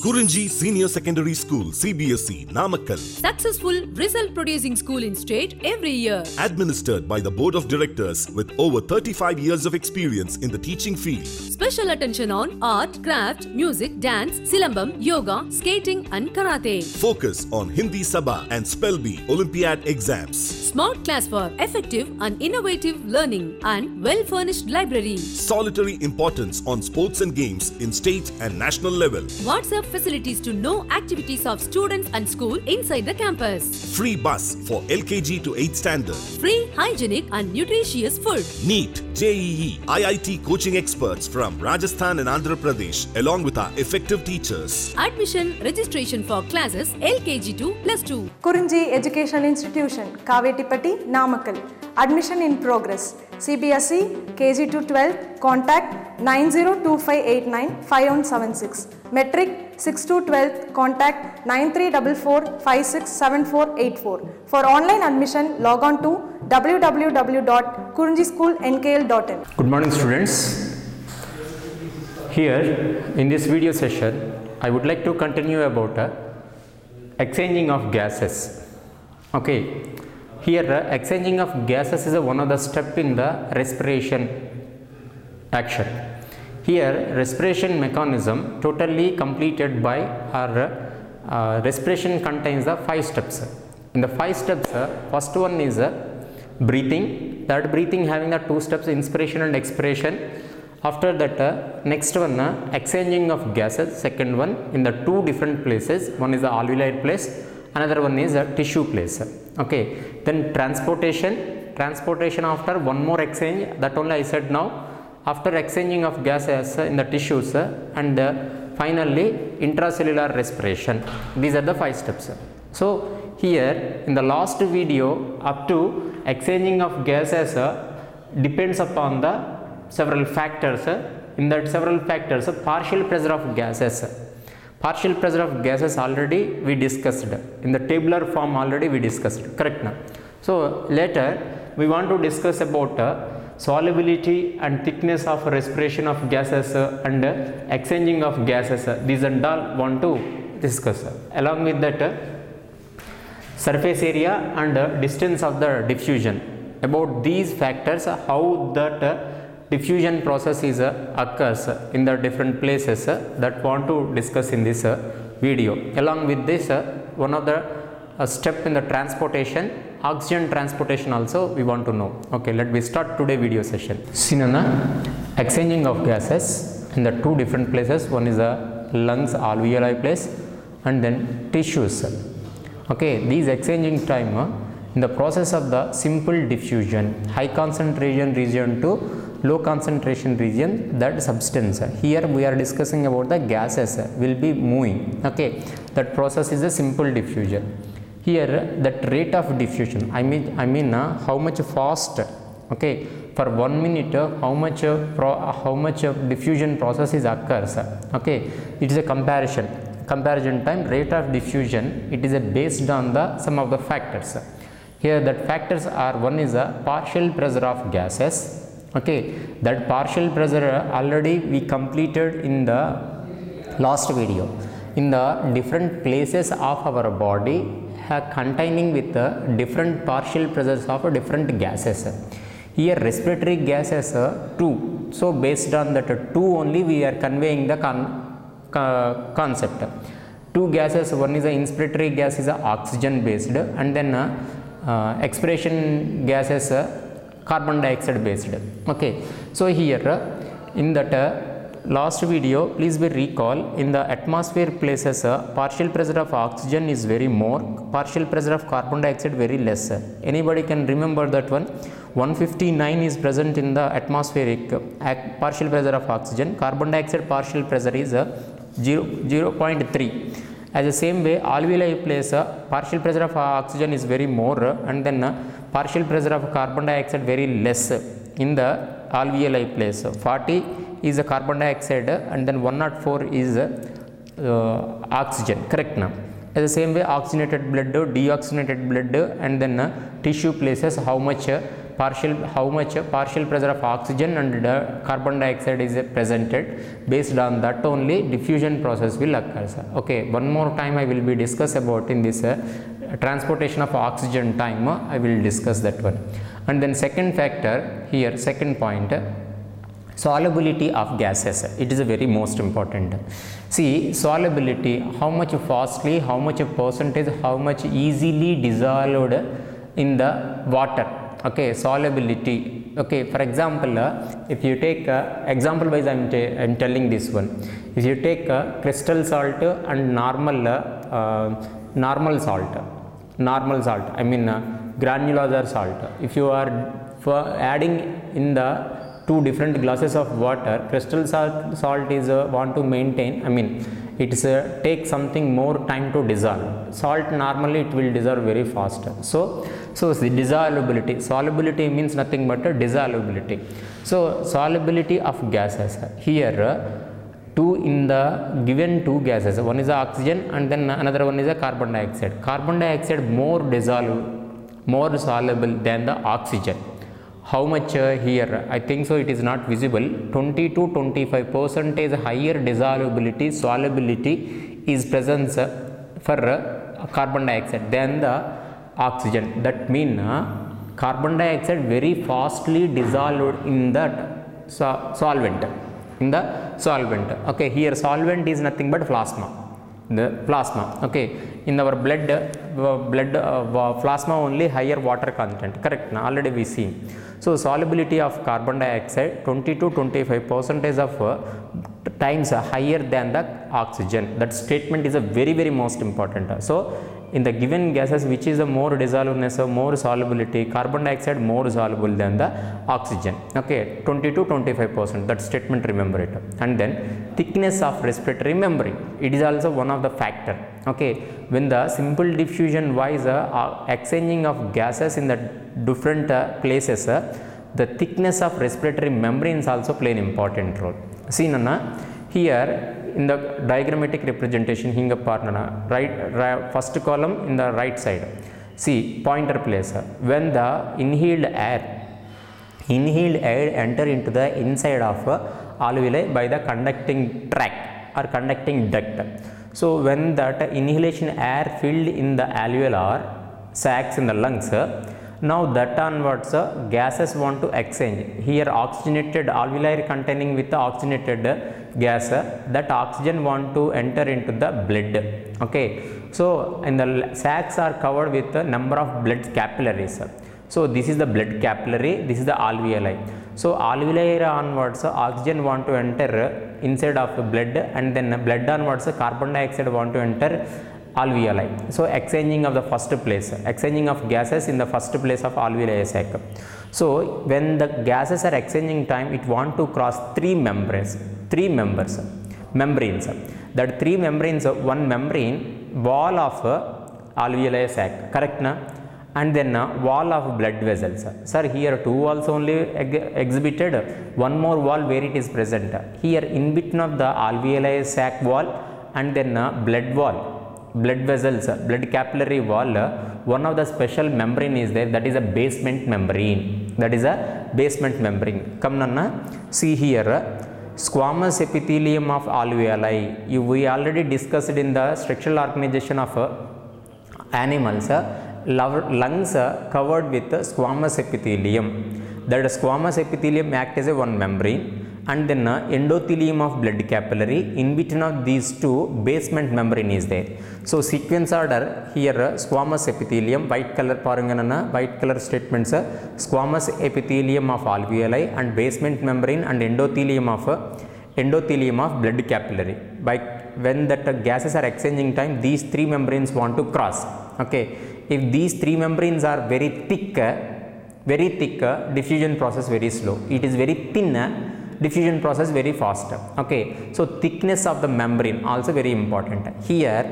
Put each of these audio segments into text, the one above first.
Kurunji Senior Secondary School, CBSE, Namakkal. Successful result producing school in state every year. Administered by the Board of Directors with over 35 years of experience in the teaching field. Special attention on art, craft, music, dance, silambam, yoga, skating and karate. Focus on Hindi Sabha and Spell Bee Olympiad exams. Smart class for effective and innovative learning and well-furnished library. Solitary importance on sports and games in state and national level. WhatsApp facilities to know activities of students and school inside the campus. Free bus for LKG to 8th standard. Free, hygienic and nutritious food. NEET, JEE, IIT coaching experts from Rajasthan and Andhra Pradesh along with our effective teachers. Admission registration for classes LKG to +2. Kurunji Education Institution, Kavetipatti, Namakkal. Admission in progress. CBSE, KG to 12, contact 9025895176. Metric 6 to 12, contact 9344567484. For online admission, log on to www.kurunjischoolnkl.in. Good morning students. Here in this video session, I would like to continue about exchanging of gases. Okay. Here exchanging of gases is one of the step in the respiration action. Here respiration mechanism totally completed by our respiration contains the 5 steps. In the 5 steps, first one is breathing. That breathing having the 2 steps, inspiration and expiration. After that next one exchanging of gases, second one in the 2 different places. One is the alveolar place, another one is a tissue place. Okay, then transportation after one more exchange, that only I said now. After exchanging of gases in the tissues and finally intracellular respiration. These are the 5 steps. So here in the last video up to exchanging of gases depends upon the several factors. In that several factors, partial pressure of gases. Partial pressure of gases already we discussed. In the tabular form already we discussed. Correct now. So later we want to discuss about solubility and thickness of respiration of gases and exchanging of gases. These and all want to discuss. Along with that surface area and distance of the diffusion. About these factors, how that diffusion process is occurs in the different places that want to discuss in this video. Along with this one of the step in the transportation, oxygen transportation also we want to know. Okay, let me start today video session. Sinana exchanging of gases in the 2 different places. One is the lungs alveoli place and then tissues. Okay, these exchanging time in the process of the simple diffusion, high concentration region to low concentration region, that substance. Here we are discussing about the gases will be moving. Okay, that process is a simple diffusion. Here that rate of diffusion, I mean how much fast. Okay, for 1 minute how much diffusion process is occurs. Okay, it is a comparison time, rate of diffusion. It is based on the some of the factors. Here that factors are, one is a partial pressure of gases. Okay, that partial pressure already we completed in the last video. In the different places of our body containing with different partial pressures of different gases. Here respiratory gases 2. So based on that 2 only we are conveying the concept. 2 gases, one is the inspiratory gas is oxygen based and then expiration gases carbon dioxide based. Okay, so here in that last video, please be recall, in the atmosphere places partial pressure of oxygen is very more, partial pressure of carbon dioxide very less. Anybody can remember that one? 159 is present in the atmospheric partial pressure of oxygen, carbon dioxide partial pressure is 0.3. As the same way, alveoli place partial pressure of oxygen is very more and then partial pressure of carbon dioxide very less in the alveoli place. 40 is the carbon dioxide and then 104 is oxygen. Correct now. As the same way, oxygenated blood, deoxygenated blood and then tissue places how much how much partial pressure of oxygen and carbon dioxide is presented. Based on that only diffusion process will occur, sir. Okay, one more time I will be discuss about in this transportation of oxygen time, I will discuss that one. And then second factor here, second point, solubility of gases. It is a very most important. See, solubility, how much fastly, how much percentage, how much easily dissolved in the water. Okay, solubility. Okay, for example, if you take example wise, I am telling this one. If you take crystal salt and normal salt, I mean granular salt. If you are adding in the two different glasses of water, crystal salt is want to maintain, I mean it's take something more time to dissolve. Salt normally it will dissolve very fast. So the dissolubility, solubility means nothing but dissolubility. So solubility of gases here, in the given two gases, one is the oxygen and then another one is the carbon dioxide. Carbon dioxide more soluble than the oxygen. How much here? I think so it is not visible. 20 to 25% higher dissolubility, solubility is present for carbon dioxide than the oxygen. That means carbon dioxide very fastly dissolved in that solvent. Okay, here solvent is nothing but plasma. The plasma. Okay, in our blood plasma only higher water content, correct? Already we see. So solubility of carbon dioxide 20 to 25% of times higher than the oxygen. That statement is a very most important. So in the given gases, which is a more dissoluteness, more solubility, carbon dioxide more soluble than the oxygen. Okay, 20 to 25%. That statement, remember it. And then thickness of respiratory membrane. It is also one of the factor. Okay, when the simple diffusion wise exchanging of gases in the different places, the thickness of respiratory membranes also play an important role. See, Nana, here in the diagrammatic representation, hinga partner, right, first column in the right side. See, pointer place. When the inhaled air enter into the inside of alveoli by the conducting tract or conducting duct. So when that inhalation air filled in the alveolar sacs in the lungs, now that onwards gases want to exchange. Here oxygenated alveoli containing with the oxygenated gas, that oxygen want to enter into the blood. Okay, so and the sacs are covered with a number of blood capillaries. So this is the blood capillary, this is the alveoli. So alveoli onwards oxygen want to enter inside of blood, and then blood onwards carbon dioxide want to enter alveoli. So exchanging of the first place, exchanging of gases in the first place of alveoli sac. So when the gases are exchanging time, it want to cross three membranes. That three membranes, one membrane, wall of alveoli sac, correct na? And then wall of blood vessels. Sir, here two walls only exhibited, one more wall where it is present. Here in between of the alveoli sac wall and then blood wall, blood vessels, blood capillary wall, one of the special membrane is there, that is a basement membrane. Come Nanna, see here, squamous epithelium of alveoli. We already discussed in the structural organization of animals. Lungs covered with squamous epithelium. That squamous epithelium acts as a one membrane, and then endothelium of blood capillary. In between of these two, basement membrane is there. So sequence order here, squamous epithelium, white color paranganana, white color statements, squamous epithelium of alveoli and basement membrane and endothelium of blood capillary. By when that gases are exchanging time, these three membranes want to cross. Okay, if these three membranes are very thick, diffusion process very slow. It is very thin, diffusion process very fast. Okay, so thickness of the membrane also very important. Here,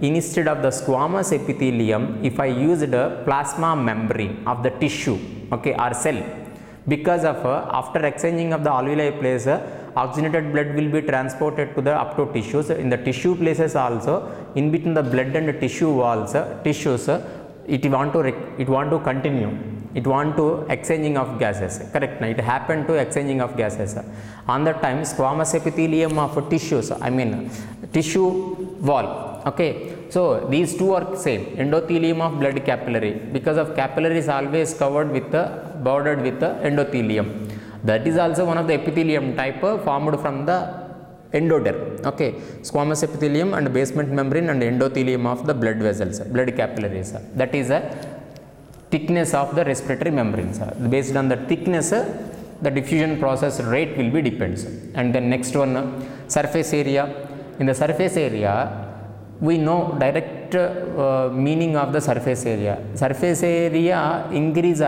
instead of the squamous epithelium, if I used a plasma membrane of the tissue, okay, or cell, because of after exchanging of the alveoli place, oxygenated blood will be transported to the up to tissues. In the tissue places also, in between the blood and the tissue walls, tissues, it want to continue. it want to exchanging of gases, correct na, it happened to exchanging of gases. On that time squamous epithelium of tissues, I mean tissue wall, okay, so these two are same, endothelium of blood capillary, because of capillary is always covered with the bordered with the endothelium, that is also one of the epithelium type formed from the endoderm, okay, squamous epithelium and basement membrane and endothelium of the blood vessels, blood capillaries, that is a thickness of the respiratory membranes. Based on the thickness, the diffusion process rate will be depends. And then next one, surface area. In the surface area, we know direct meaning of the surface area. Surface area increase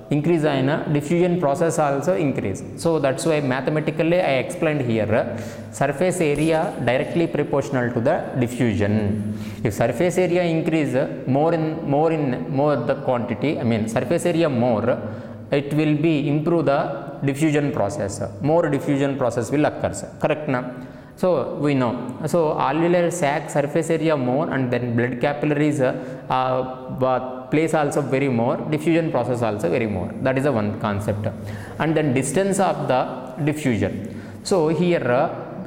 diffusion process also increase. So that's why mathematically I explained here, surface area directly proportional to the diffusion. If surface area increase more the quantity, I mean surface area more, it will be improve the diffusion process, more diffusion process will occur, correct na. So we know, so alveolar sac surface area more, and then blood capillaries place also very more, diffusion process also very more, that is the one concept. And then distance of the diffusion. So here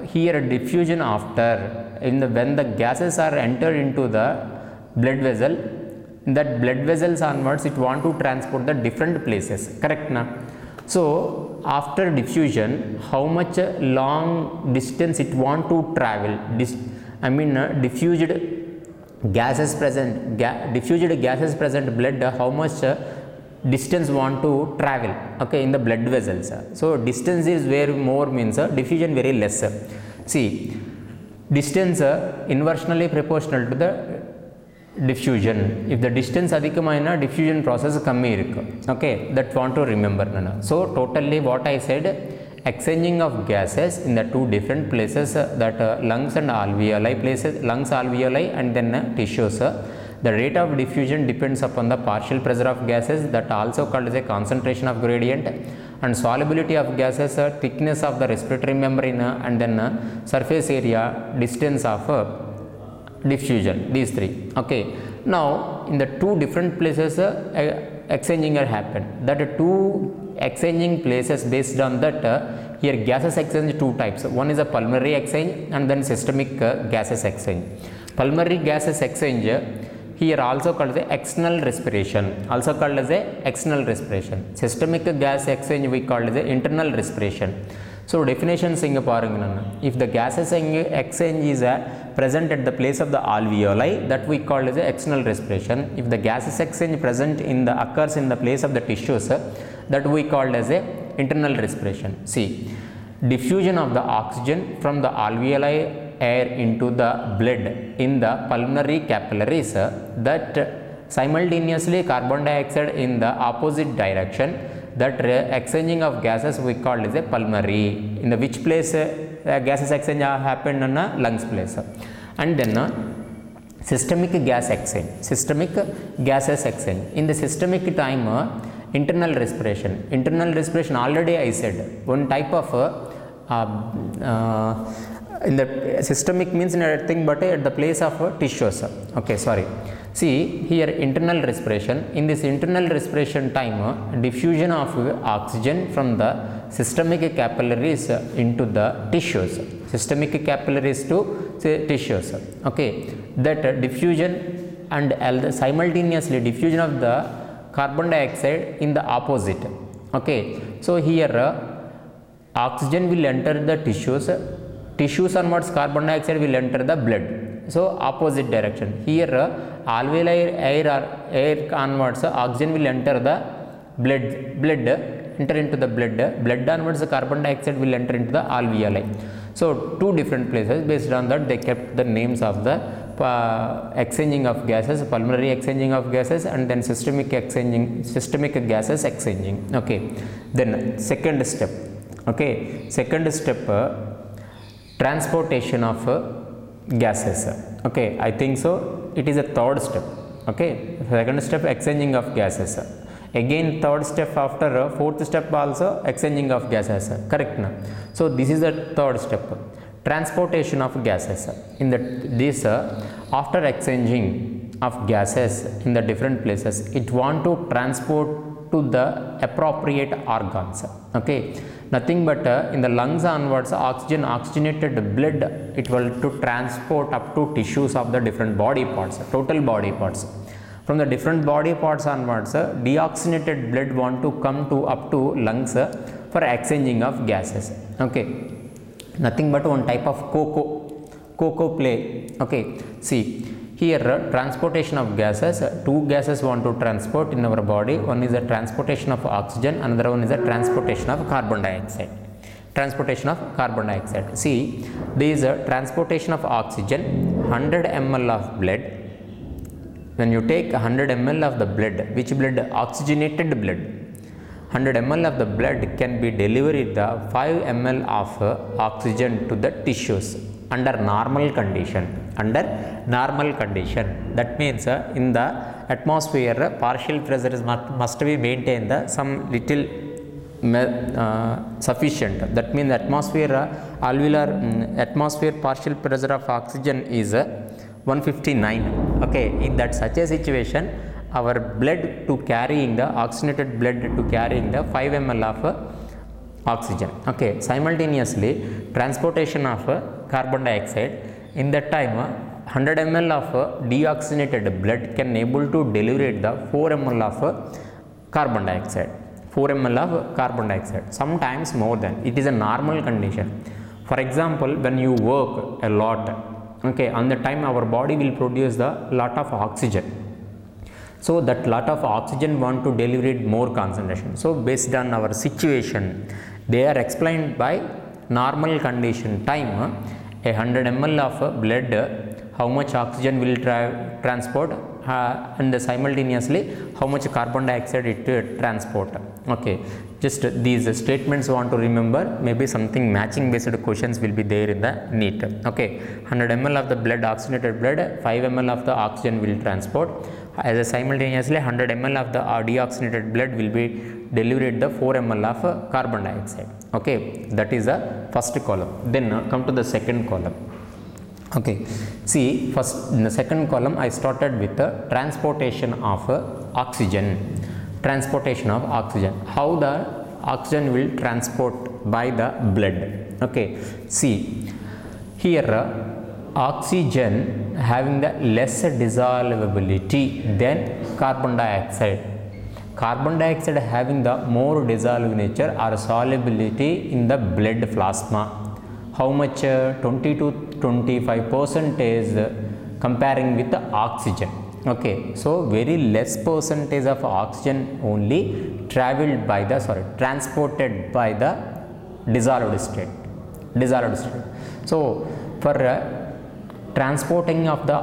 diffusion after, when the gases are entered into the blood vessel, that blood vessels onwards it want to transport the different places, correct na. So after diffusion, how much long distance it want to travel, diffused gases present blood, how much distance want to travel, okay, in the blood vessels. So distance is very more means diffusion very less. See, distance inversely proportional to the diffusion. If the distance adhikamaina, diffusion process kammi irukku, okay, that want to remember nana. So totally what I said, exchanging of gases in the two different places, that lungs and alveoli places, lungs, alveoli and then tissues, the rate of diffusion depends upon the partial pressure of gases, that also called as a concentration of gradient, and solubility of gases, thickness of the respiratory membrane, and then surface area, distance of diffusion, these three, okay. Now in the two different places exchanging are happened, that two exchanging places, based on that here gases exchange two types, one is a pulmonary exchange and then systemic gases exchange. Pulmonary gases exchange here also called as external respiration, systemic gas exchange we call as internal respiration. So definitions inga parunga, if the gases exchange is present at the place of the alveoli, that we call as external respiration. If the gases exchange present occurs in the place of the tissues, that we called as a internal respiration. See, diffusion of the oxygen from the alveoli air into the blood in the pulmonary capillaries, that simultaneously carbon dioxide in the opposite direction, that exchanging of gases we call as a pulmonary. In the which place gases exchange happened in lungs place. And then systemic gas exchange, in the systemic time, internal respiration already I said, one type of in the systemic means nothing but at the place of tissues, okay, sorry. See here internal respiration, in this internal respiration time, diffusion of oxygen from the systemic capillaries into the tissues, okay, that diffusion and simultaneously diffusion of the carbon dioxide in the opposite, okay. So here oxygen will enter the tissues onwards, carbon dioxide will enter the blood, so opposite direction. Here alveoli air onwards, oxygen will enter the blood into the blood onwards, the carbon dioxide will enter into the alveoli. So two different places, based on that they kept the names of the exchanging of gases, pulmonary exchanging of gases, and then systemic gases exchanging, okay. Then second step, transportation of gases, okay, I think so it is a third step, okay. Second step, exchanging of gases, again third step after fourth step also exchanging of gases, correct na. So this is the third step, transportation of gases. In this after exchanging of gases in the different places, it want to transport to the appropriate organs. Okay, nothing but in the lungs onwards, oxygenated blood, it will to transport up to tissues of the different body parts, total body parts. From the different body parts onwards, deoxygenated blood want to come to up to lungs for exchanging of gases. Okay, nothing but one type of cocoa play. Okay, see here, transportation of gases, two gases want to transport in our body. One is the transportation of oxygen, another one is the transportation of carbon dioxide. Transportation of carbon dioxide. See, there is a transportation of oxygen, 100 ml of blood. When you take 100 ml of the blood, which blood? Oxygenated blood. 100 ml of the blood can be delivered the 5 ml of oxygen to the tissues under normal condition. Under normal condition, that means in the atmosphere, partial pressure is must be maintained some little sufficient. That means the atmosphere alveolar atmosphere partial pressure of oxygen is 159. Okay, in that such a situation, our blood to carrying the oxygenated blood to carrying the 5 ml of oxygen. Okay, simultaneously transportation of carbon dioxide, in that time 100 ml of deoxygenated blood can able to deliver the 4 ml of carbon dioxide. 4 ml of carbon dioxide, sometimes more than. It is a normal condition. For example, when you work a lot, okay, on the time our body will produce the lot of oxygen. So that lot of oxygen want to deliver it more concentration. So based on our situation, they are explained by normal condition time, a 100 ml of blood, how much oxygen will transport, and simultaneously how much carbon dioxide it transport. Okay, just these statements want to remember. Maybe something matching based questions will be there in the NEET. Okay, 100 ml of the blood, oxygenated blood, 5 ml of the oxygen will transport. As a simultaneously 100 ml of the deoxygenated blood will be delivered the 4 ml of carbon dioxide. Okay, that is the first column. Then come to the second column. Okay, see, first in the second column I started with the transportation of oxygen. Transportation of oxygen, how the oxygen will transport by the blood. Okay, see here, oxygen having the less dissolvability than carbon dioxide. Carbon dioxide having the more dissolved nature or solubility in the blood plasma. How much? 20 to 25% comparing with the oxygen. Okay, so very less percentage of oxygen only traveled by the transported by the dissolved state. So for transporting of the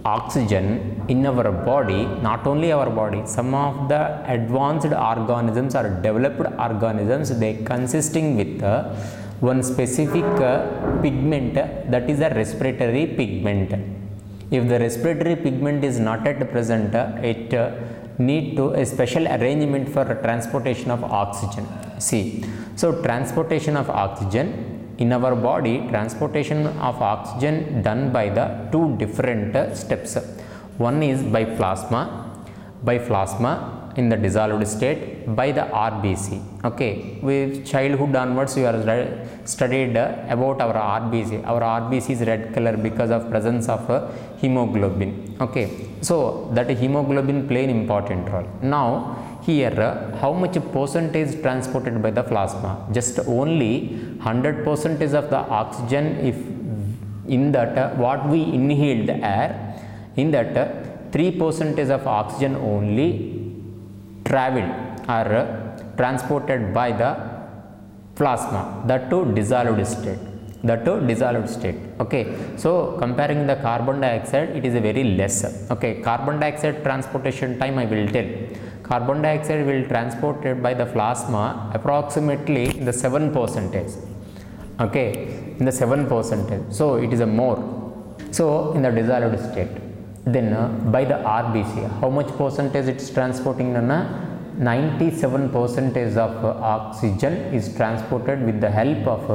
oxygen in our body, not only our body, some of the advanced organisms or developed organisms, they consisting with one specific pigment, that is a respiratory pigment. If the respiratory pigment is not at present, it need to a special arrangement for transportation of oxygen. See, so transportation of oxygen in our body, transportation of oxygen done by the two different steps. One is by plasma in the dissolved state, by the RBC. Okay, with childhood onwards you are studied about our RBC. Our RBC is red color because of presence of hemoglobin. Okay, so that hemoglobin play an important role. Now here, how much percentage transported by the plasma? Just only 100% of the oxygen. If in that what we inhale the air, in that 3% of oxygen only traveled or transported by the plasma, that to dissolved state. Okay, so comparing the carbon dioxide, it is a very less. Okay, carbon dioxide transportation time I will tell. Carbon dioxide will transported by the plasma approximately in the 7%. Okay, in the 7%. So it is a more. So in the dissolved state. Then by the RBC, how much percentage it is transporting? 97% of oxygen is transported with the help of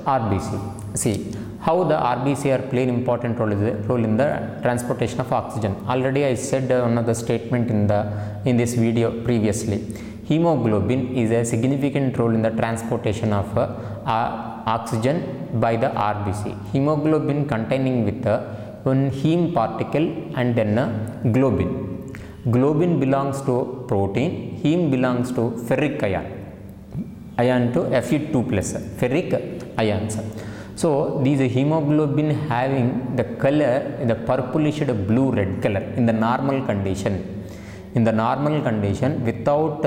RBC. See, How the RBC are play an important role in the transportation of oxygen. Already I said one of the statement in this video previously. Hemoglobin is a significant role in the transportation of oxygen by the RBC. Hemoglobin containing with one heme particle and then globin. Globin belongs to protein, heme belongs to ferric ion to Fe2 plus ferric ions. So these hemoglobin having the color the purplish blue red color in the normal condition. In the normal condition without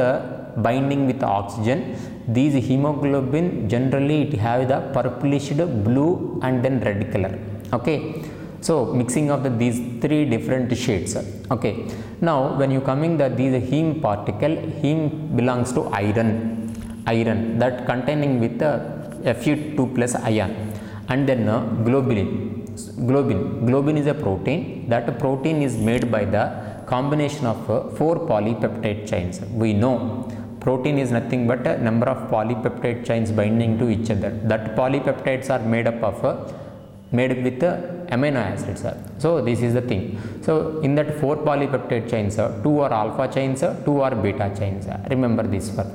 binding with oxygen, these hemoglobin generally it have the purplish blue and then red color. Okay, so mixing of these three different shades. Okay, now when you coming these heme particle, heme belongs to iron that containing with Fe2 plus ion, and then globin is a protein. That protein is made by the combination of 4 polypeptide chains. We know protein is nothing but a number of polypeptide chains binding to each other. That polypeptides are made up of made with amino acids. So this is the thing. So in that 4 polypeptide chains, 2 are alpha chains, 2 are beta chains. Remember this one.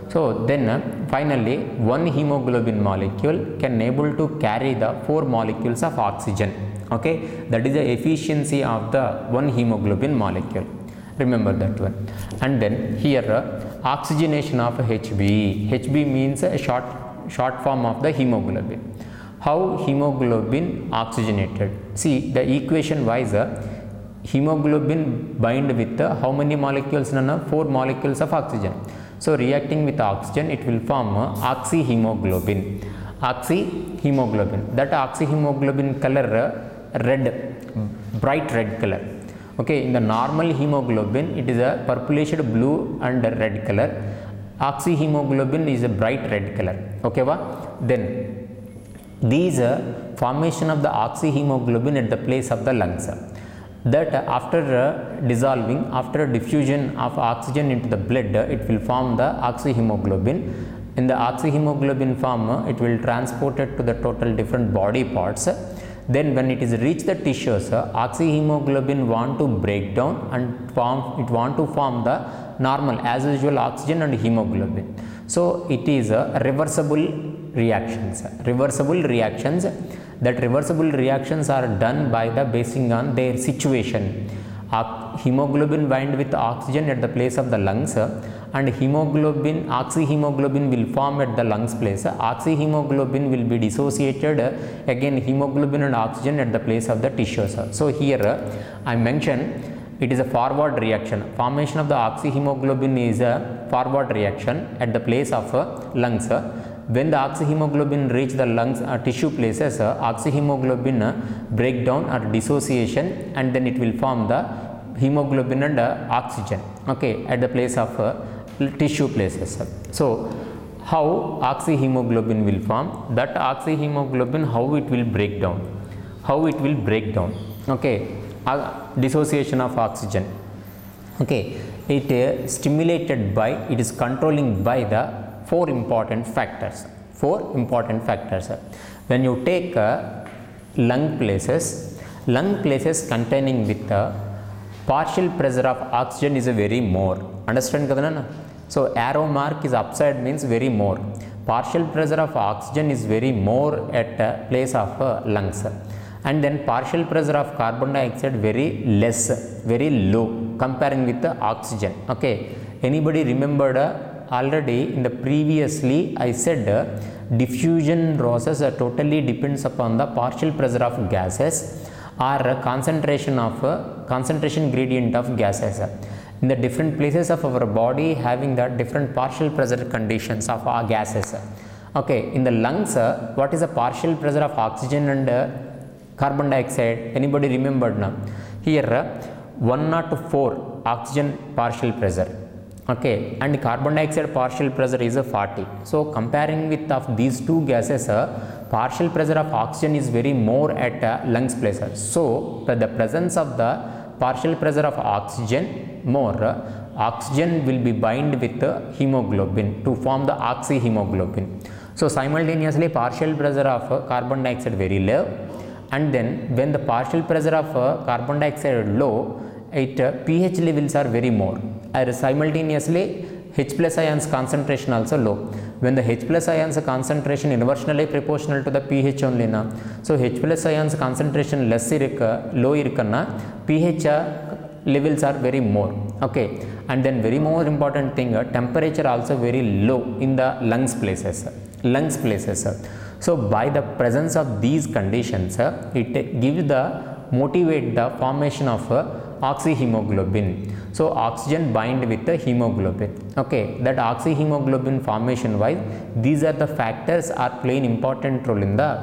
So then finally one hemoglobin molecule can able to carry the 4 molecules of oxygen. Okay, that is the efficiency of the one hemoglobin molecule. Remember that one. And then here oxygenation of Hb. Hb means a short form of the hemoglobin. How hemoglobin oxygenated? See the equation wise hemoglobin bind with how many molecules? 4 molecules of oxygen. So reacting with oxygen it will form oxyhemoglobin. That oxyhemoglobin color red, bright red color. Okay, in the normal hemoglobin it is a purplish blue and red color. Oxyhemoglobin is a bright red color. Okay, then these formation of the oxyhemoglobin at the place of the lungs, that after dissolving, after diffusion of oxygen into the blood, it will form the oxyhemoglobin. In the oxyhemoglobin form it will transport it to the total different body parts. Then when it is reach the tissues, oxyhemoglobin want to break down and want to form the normal as usual oxygen and hemoglobin. So it is reversible reactions. That reversible reactions are done by the basing on their situation. Hemoglobin bind with oxygen at the place of the lungs, and oxyhemoglobin will form at the lungs place. Oxyhemoglobin will be dissociated again hemoglobin and oxygen at the place of the tissues. So here I mentioned it is a forward reaction. Formation of the oxyhemoglobin is a forward reaction at the place of lungs. When the oxyhemoglobin reach the lungs tissue places, oxyhemoglobin breakdown or dissociation, and then it will form the hemoglobin and oxygen. Okay, at the place of tissue places. So how oxyhemoglobin will form? That oxyhemoglobin how it will break down? Okay, dissociation of oxygen. Okay, it stimulated by, it is controlling by the 4 important factors. When you take lung places containing with the partial pressure of oxygen is a very more. Understand kadana? So arrow mark is upside means very more. Partial pressure of oxygen is very more at place of lungs, and then partial pressure of carbon dioxide very less, very low comparing with the oxygen. Okay, anybody remembered already in the previously I said diffusion process totally depends upon the partial pressure of gases or concentration gradient of gases. In the different places of our body having the different partial pressure conditions of our gases. Okay, in the lungs what is the partial pressure of oxygen and carbon dioxide? Anybody remembered now? Here 104 oxygen partial pressure. Okay, and carbon dioxide partial pressure is a 40. So comparing with of these two gases, partial pressure of oxygen is very more at lungs place. So the presence of the partial pressure of oxygen more, oxygen will be bind with hemoglobin to form the oxyhemoglobin. So simultaneously partial pressure of carbon dioxide very low, and then when the partial pressure of carbon dioxide low, it pH levels are very more, and simultaneously H plus ions concentration also low. When the H plus ions concentration inversely proportional to the pH only na, so H plus ions concentration less low irkanna pH levels are very more. Okay, and then very more important thing, temperature also very low in the lungs places. So by the presence of these conditions, it gives the motivate the formation of oxyhemoglobin. So oxygen bind with the hemoglobin. Okay, that oxyhemoglobin formation wise, these are the factors are playing important role in the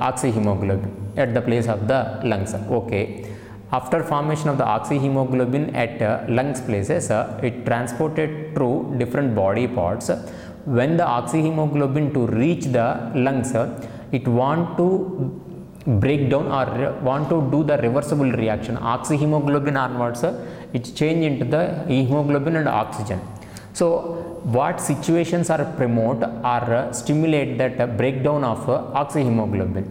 oxyhemoglobin at the place of the lungs. Okay, after formation of the oxyhemoglobin at lungs places, it transported through different body parts. When the oxyhemoglobin to reach the lungs, it want to break down or want to do the reversible reaction. Oxyhemoglobin onwards, it change into the hemoglobin and oxygen. So what situations are promote or stimulate that breakdown of oxyhemoglobin?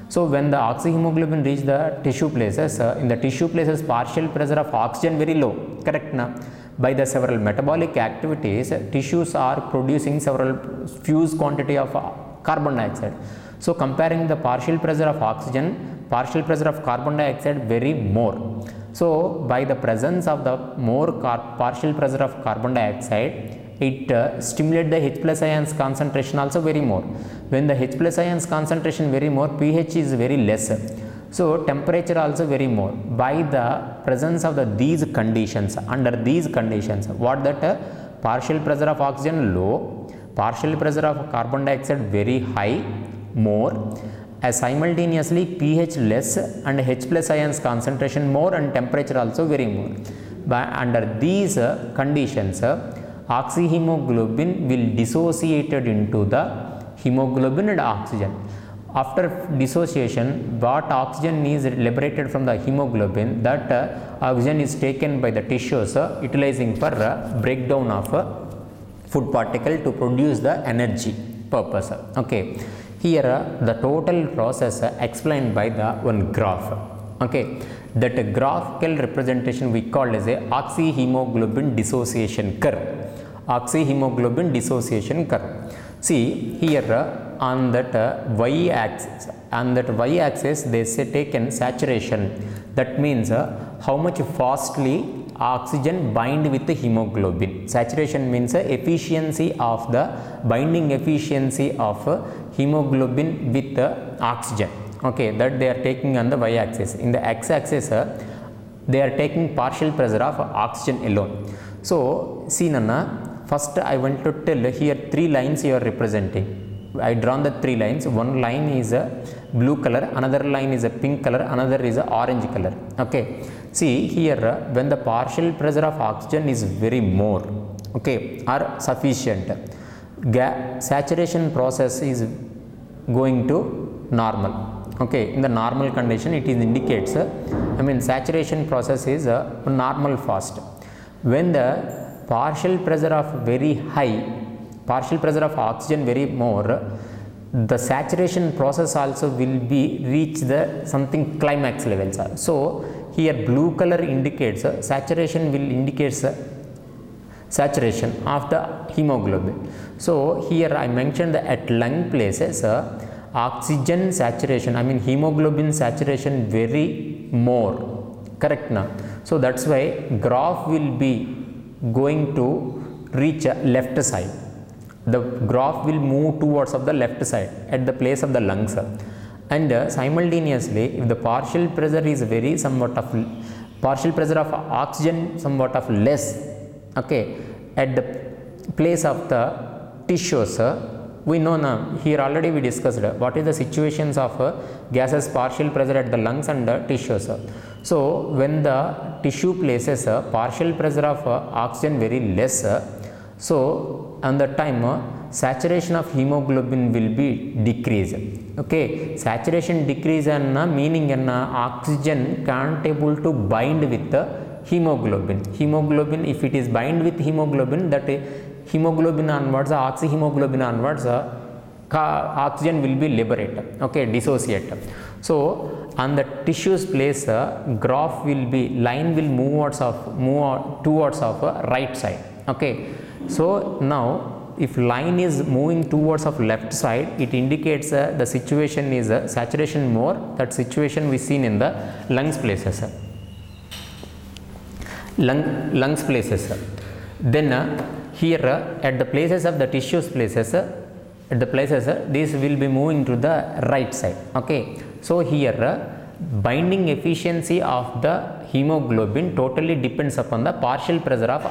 So when the oxyhemoglobin reach the tissue places, in the tissue places partial pressure of oxygen very low, correct na? By the several metabolic activities, tissues are producing several fused quantity of carbon dioxide. So comparing the partial pressure of oxygen, partial pressure of carbon dioxide very more. So by the presence of the more partial pressure of carbon dioxide, it stimulate the H plus ions concentration also very more. When the H plus ions concentration very more, pH is very less. So temperature also very more. By the presence of these conditions, under these conditions, what that partial pressure of oxygen low, partial pressure of carbon dioxide very high, more, as simultaneously pH less and H plus ions concentration more and temperature also very more. By under these conditions, oxyhemoglobin will dissociated into the hemoglobin and oxygen. After dissociation, what oxygen is liberated from the hemoglobin, that oxygen is taken by the tissues utilizing for breakdown of food particle to produce the energy purpose. Okay, here the total process explained by the one graph. Okay, that graphical representation we call as a oxyhemoglobin dissociation curve. Oxyhemoglobin dissociation curve. See here on that y-axis, they say taken saturation. That means how much fastly oxygen bind with the hemoglobin. Saturation means efficiency of the binding efficiency of hemoglobin with oxygen. Okay, that they are taking on the y-axis. In the x-axis, they are taking partial pressure of oxygen alone. So see Nana, first I want to tell here three lines you are representing. I drawn the three lines. One line is a blue color, another line is a pink color, another is a orange color. Okay, see here when the partial pressure of oxygen is very more, okay, or sufficient, saturation process is going to normal. Okay, in the normal condition it is indicates saturation process is normal fast. When the partial pressure of very high, partial pressure of oxygen very more, the saturation process also will be reach the something climax levels. So here blue color indicates saturation will indicates saturation of the hemoglobin. So here I mentioned that at lung places oxygen saturation, hemoglobin saturation very more, correct now. So that's why graph will be going to reach left side. The graph will move towards of the left side at the place of the lungs, and simultaneously if the partial pressure is very somewhat of partial pressure of oxygen somewhat of less, okay, at the place of the tissues, we know now here already we discussed what is the situations of gases partial pressure at the lungs and the tissues. So when the tissue places partial pressure of oxygen very less, so on the time saturation of hemoglobin will be decreased. Okay, saturation decrease and meaning oxygen can't able to bind with the hemoglobin. Hemoglobin, if it is bind with hemoglobin, that hemoglobin onwards, oxyhemoglobin onwards, oxygen will be liberated, okay, dissociate. So on the tissues place, graph will be, line will move towards of right side, okay. So now if line is moving towards of left side, it indicates the situation is saturation more. That situation we seen in the lungs places, lungs places. Then here at the places of the tissues places, at the places this will be moving to the right side, okay. So here binding efficiency of the hemoglobin totally depends upon the partial pressure of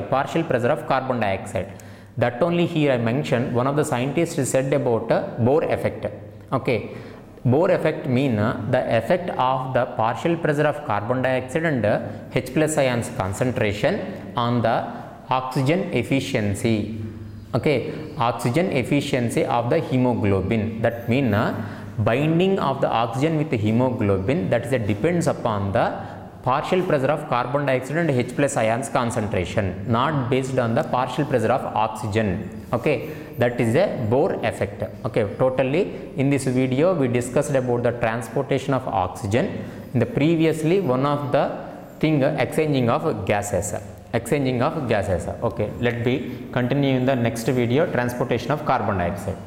partial pressure of carbon dioxide. That only here I mentioned, one of the scientists said about Bohr effect, okay. Bohr effect mean the effect of the partial pressure of carbon dioxide and H plus ions concentration on the oxygen efficiency, okay, oxygen efficiency of the hemoglobin. That mean binding of the oxygen with the hemoglobin, that is depends upon the partial pressure of carbon dioxide and H plus ions concentration, not based on the partial pressure of oxygen, okay. That is a Bohr effect, okay. Totally in this video we discussed about the transportation of oxygen. In the previously one of the thing, exchanging of gases, okay. Let me continue in the next video, transportation of carbon dioxide.